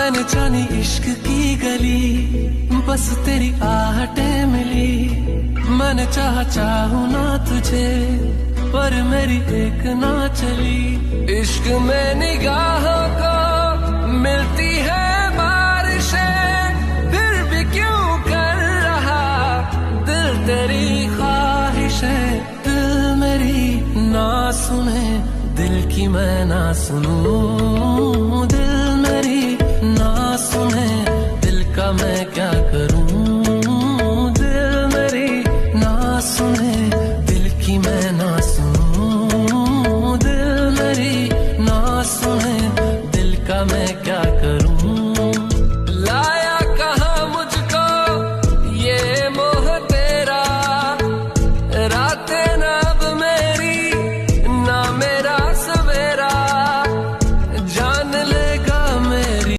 मैंने जानी इश्क की गली, बस तेरी आहटें मिली। मैंने चाहूं ना तुझे, पर मेरी एक ना चली। इश्क में निगाहों को मिलती है बारिशें, फिर भी क्यों कर रहा दिल तेरी ख्वाहिशें। दिल मेरी ना सुने, दिल की मैं ना सुनूं।